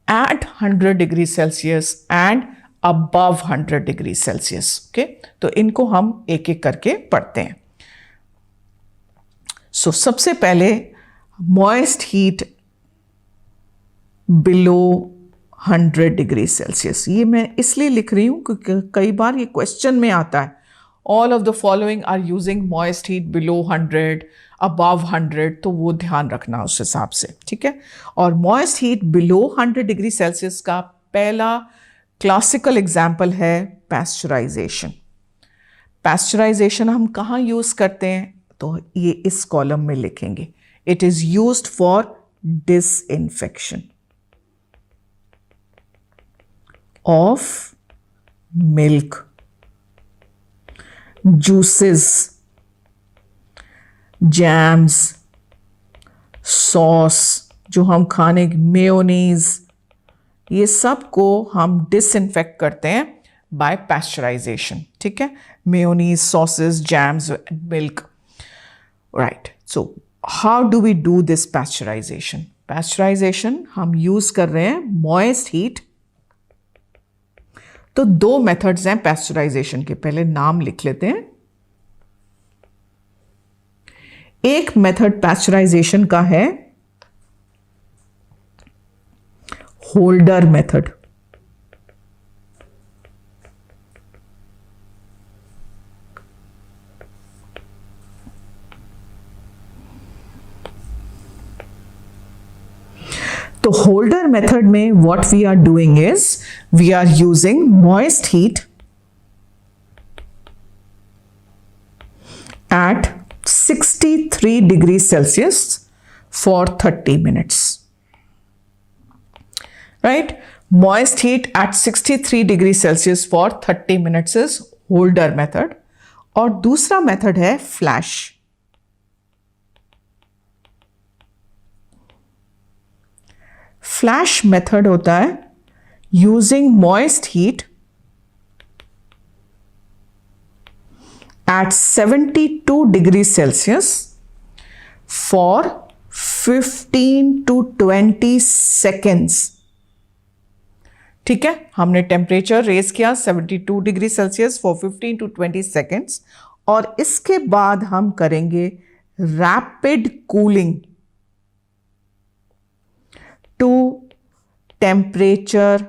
at 100 degree Celsius and above 100 degree Celsius. Okay, तो इनको हम एक एक करके पढ़ते हैं. सो सबसे पहले moist heat below 100 degree Celsius. ये मैं इसलिए लिख रही हूं क्योंकि कई बार ये क्वेश्चन में आता है, all of the following are using moist heat below 100, above 100, तो वो ध्यान रखना उस हिसाब से, ठीक है. और moist heat below 100 degree Celsius का पहला क्लासिकल एग्जाम्पल है पैस्चराइजेशन. पैस्चराइजेशन हम कहाँ यूज करते हैं, तो ये इस कॉलम में लिखेंगे. It is used for disinfection of milk, juices, jams, sauce, जो हम खाने, मेयोनीज, ये सब को हम डिसइंफेक्ट करते हैं बाय पैस्चराइजेशन, ठीक है. Mayonnaise, sauces, jams, milk, right. So how do we do this pasteurization? Pasteurization हम यूज कर रहे हैं मॉइस्ट हीट. तो दो मेथड्स हैं पैस्चराइजेशन के, पहले नाम लिख लेते हैं. एक मेथड पैस्चराइजेशन का है होल्डर मेथड. तो होल्डर मेथड में what we are doing is we are using moist heat at 63 degrees Celsius for 30 minutes. Right? Moist heat at 63 degrees Celsius for 30 minutes is holder method. और दूसरा मेथड है फ्लैश. फ्लैश मेथड होता है using moist heat at 72 degrees Celsius for 15 to 20 seconds. ठीक है, हमने टेम्परेचर रेज किया 72 degree Celsius for 15 to 20 seconds और इसके बाद हम करेंगे rapid cooling to temperature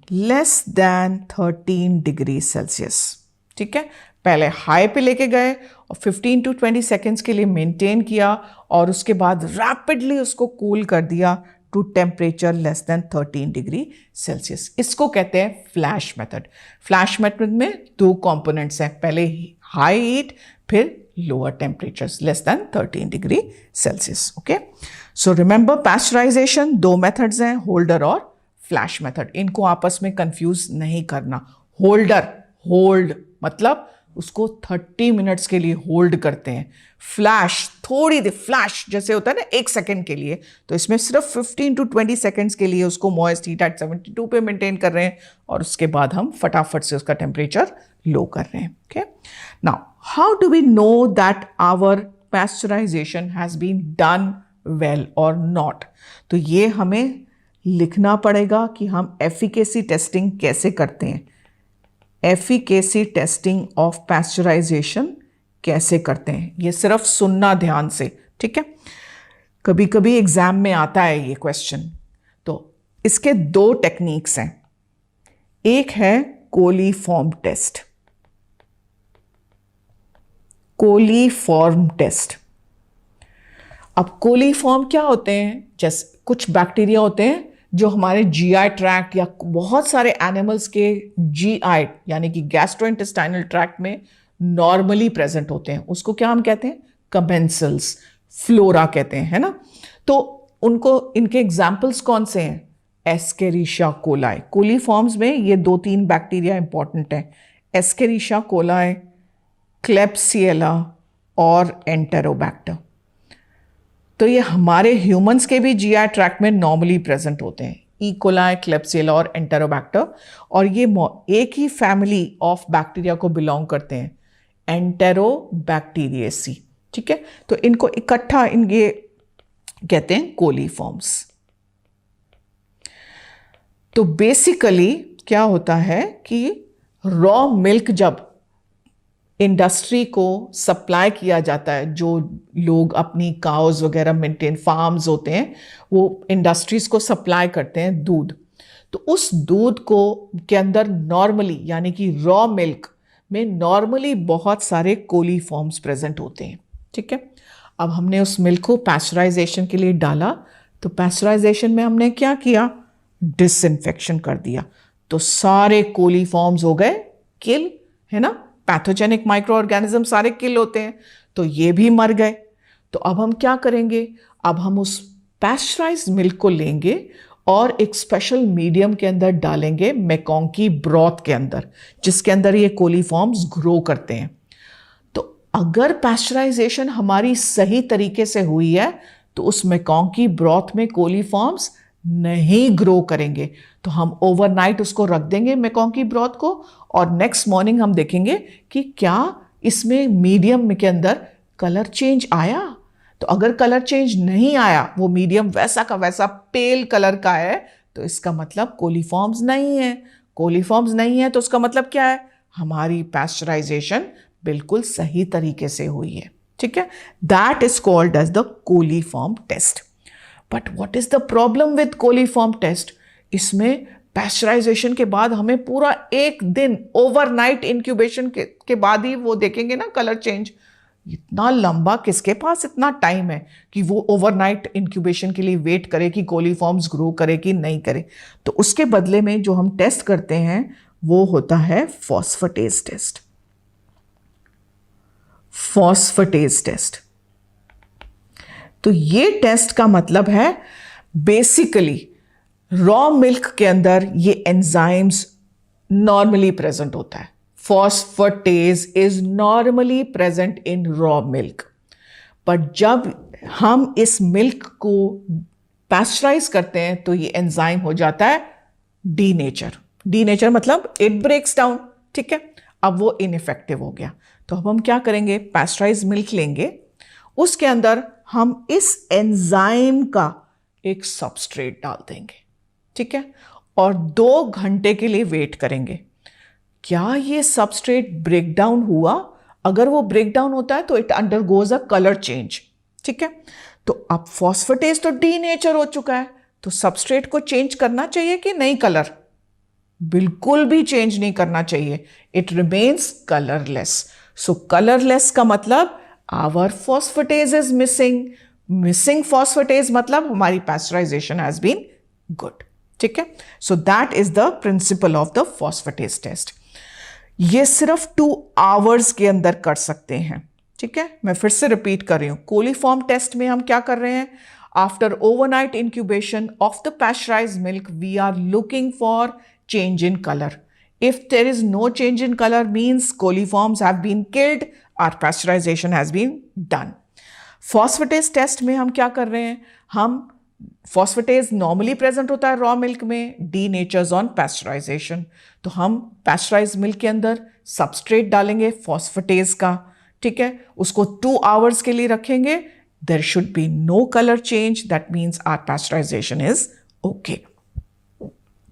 less than 13 degree Celsius. ठीक है, पहले हाई पे लेके गए और 15 टू 20 सेकेंड्स के लिए मेंटेन किया और उसके बाद रैपिडली उसको कूल कर दिया to temperature less than 13 degree Celsius. इसको कहते हैं फ्लैश मेथड। फ्लैश मेथड में दो कंपोनेंट्स हैं, पहले हाई हीट फिर lower temperatures less than 13 degree Celsius. Okay, so remember pasteurisation दो मेथड्स हैं, होल्डर और फ्लैश मेथड। इनको आपस में कंफ्यूज नहीं करना। होल्डर, होल्ड मतलब उसको 30 मिनट्स के लिए होल्ड करते हैं। फ्लैश थोड़ी देर, फ्लैश जैसे होता है ना 1 सेकेंड के लिए, तो इसमें सिर्फ 15 टू 20 सेकेंड्स के लिए उसको मॉइस्ट हीट एट 72 पे मेंटेन कर रहे हैं और उसके बाद हम फटाफट से उसका टेम्परेचर लो कर रहे हैं। Okay, now how do we know that our pasteurization has been done well और नॉट? तो ये हमें लिखना पड़ेगा कि हम एफिकेसी टेस्टिंग कैसे करते हैं। एफिकेसी टेस्टिंग ऑफ पैस्चराइजेशन कैसे करते हैं, ये सिर्फ सुनना ध्यान से। ठीक है, कभी कभी एग्जाम में आता है ये क्वेश्चन। तो इसके दो टेक्निक्स हैं, एक है कोलीफॉर्म टेस्ट। कोलीफॉर्म टेस्ट, अब कोलीफॉर्म क्या होते हैं? जैसे कुछ बैक्टीरिया होते हैं जो हमारे जीआई ट्रैक्ट या बहुत सारे एनिमल्स के जीआई यानी कि गैस्ट्रोइंटेस्टाइनल ट्रैक्ट में नॉर्मली प्रेजेंट होते हैं, उसको क्या हम कहते हैं? कमेंसल्स, फ्लोरा कहते हैं, है ना। तो उनको, इनके एग्जाम्पल्स कौन से हैं? एस्केरिशिया कोलाई। कोलीफॉर्म्स में ये 2-3 बैक्टीरिया इंपॉर्टेंट हैं, एस्केरिशिया कोलाई, क्लेब्सिएला और एंटेरोबैक्टर। तो ये हमारे ह्यूमंस के भी जीआई ट्रैक्ट में नॉर्मली प्रेजेंट होते हैं, ई कोलाई, क्लेब्सिएला और एंटेरोबैक्टर, और ये एक ही फैमिली ऑफ बैक्टीरिया को बिलोंग करते हैं, एंटेरोबैक्टीरिएसी। ठीक है, तो इनको इकट्ठा ये कहते हैं कोलीफॉर्म्स। तो बेसिकली क्या होता है कि रॉ मिल्क जब इंडस्ट्री को सप्लाई किया जाता है, जो लोग अपनी काउज वगैरह मेंटेन, फार्म्स होते हैं, वो इंडस्ट्रीज को सप्लाई करते हैं दूध। तो उस दूध को के अंदर नॉर्मली यानी कि रॉ मिल्क में नॉर्मली बहुत सारे कोलीफॉर्म्स प्रेजेंट होते हैं। ठीक है, अब हमने उस मिल्क को पैस्चराइजेशन के लिए डाला, तो पैस्चराइजेशन में हमने क्या किया? डिसइंफेक्शन कर दिया, तो सारे कोलीफॉर्म्स हो गए किल, है ना। पैथोजेनिक माइक्रो ऑर्गेनिज्म सारे किल होते हैं, तो ये भी मर गए। तो अब हम क्या करेंगे? अब हम उस पैस्चराइज्ड मिल्क को लेंगे और एक स्पेशल मीडियम के अंदर डालेंगे, मेकॉन्ग की ब्रॉथ के अंदर, जिसके अंदर ये कोलीफॉर्म्स ग्रो करते हैं। तो अगर पैस्चराइजेशन हमारी सही तरीके से हुई है तो उस मेकॉन्ग की ब्रॉथ में कोलीफॉर्म्स नहीं ग्रो करेंगे। तो हम ओवरनाइट उसको रख देंगे मेकॉन्ग की ब्रॉथ को, और नेक्स्ट मॉर्निंग हम देखेंगे कि क्या इसमें मीडियम के अंदर कलर चेंज आया। तो अगर कलर चेंज नहीं आया, वो मीडियम वैसा का वैसा पेल कलर का है, तो इसका मतलब कोलीफॉर्म्स नहीं है। कोलीफॉर्म्स नहीं है तो उसका मतलब क्या है? हमारी पैस्चराइजेशन बिल्कुल सही तरीके से हुई है। ठीक है, that is called as the coliform test. But what is the problem with coliform test? इसमें पैस्चराइजेशन के बाद हमें पूरा एक दिन ओवरनाइट इंक्यूबेशन के बाद ही वो देखेंगे ना कलर चेंज। इतना लंबा किसके पास इतना टाइम है कि वो ओवरनाइट इंक्यूबेशन के लिए वेट करे कि कोलीफॉर्म्स ग्रो करे कि नहीं करे। तो उसके बदले में जो हम टेस्ट करते हैं वो होता है फॉस्फेटेज टेस्ट। फॉस्फेटेज टेस्ट, तो ये टेस्ट का मतलब है बेसिकली रॉ मिल्क के अंदर ये एंजाइम्स नॉर्मली प्रेजेंट होता है। Phosphatase is normally present in raw milk, but जब हम इस मिल्क को पैस्चराइज करते हैं तो ये एंजाइम हो जाता है डीनेचर। डीनेचर मतलब इट ब्रेक्स डाउन, ठीक है। अब वो इनइफेक्टिव हो गया। तो अब हम क्या करेंगे, पैस्चराइज मिल्क लेंगे, उसके अंदर हम इस एंजाइम का एक सबस्ट्रेट डाल देंगे, ठीक है, और 2 घंटे के लिए वेट करेंगे। क्या ये सबस्ट्रेट ब्रेक डाउन हुआ? अगर वो ब्रेक डाउन होता है तो it undergoes a colour change, ठीक है। तो अब फॉस्फेटेज तो डीनेचर हो चुका है, तो सबस्ट्रेट को चेंज करना चाहिए कि नहीं? कलर बिल्कुल भी चेंज नहीं करना चाहिए, it remains colourless. So colourless का मतलब our phosphatase is missing. Missing phosphatase मतलब हमारी पैस्चराइजेशन हैज बीन गुड, ठीक है। So that is the principle of the phosphatase test. ये सिर्फ 2 आवर्स के अंदर कर सकते हैं, ठीक है। मैं फिर से रिपीट कर रही हूं, कोलीफॉर्म टेस्ट में हम क्या कर रहे हैं, after overnight incubation of the pasteurised milk we are looking for change in color. If there is no change in color means coliforms have been killed or pasteurization has been done. Phosphatase test में हम क्या कर रहे हैं, हम phosphatase normally present होता है raw milk में, denatures on pasteurization. तो हम pasteurized milk के अंदर substrate डालेंगे phosphatase का, ठीक है, उसको 2 hours के लिए रखेंगे. There should be no color change. That means our pasteurization is okay.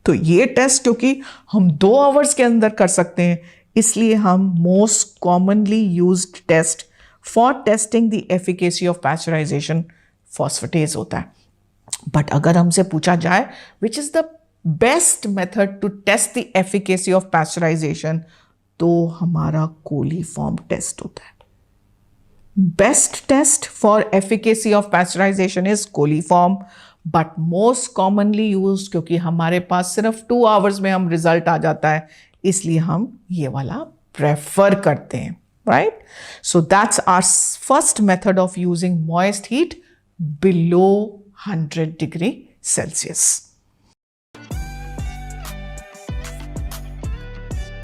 तो ये टेस्ट क्योंकि हम 2 आवर्स के अंदर कर सकते हैं, इसलिए हम most commonly used test for testing the efficacy of pasteurization phosphatase होता है। बट अगर हमसे पूछा जाए which is the best method to test the efficacy of pasteurization, तो हमारा कोलीफॉर्म टेस्ट होता है। Best test for efficacy of pasteurization is coliform, but most commonly use, क्योंकि हमारे पास सिर्फ 2 आवर्स में हम रिजल्ट आ जाता है, इसलिए हम ये वाला प्रेफर करते हैं, right. So that's our first method of using moist heat below 100 degree Celsius.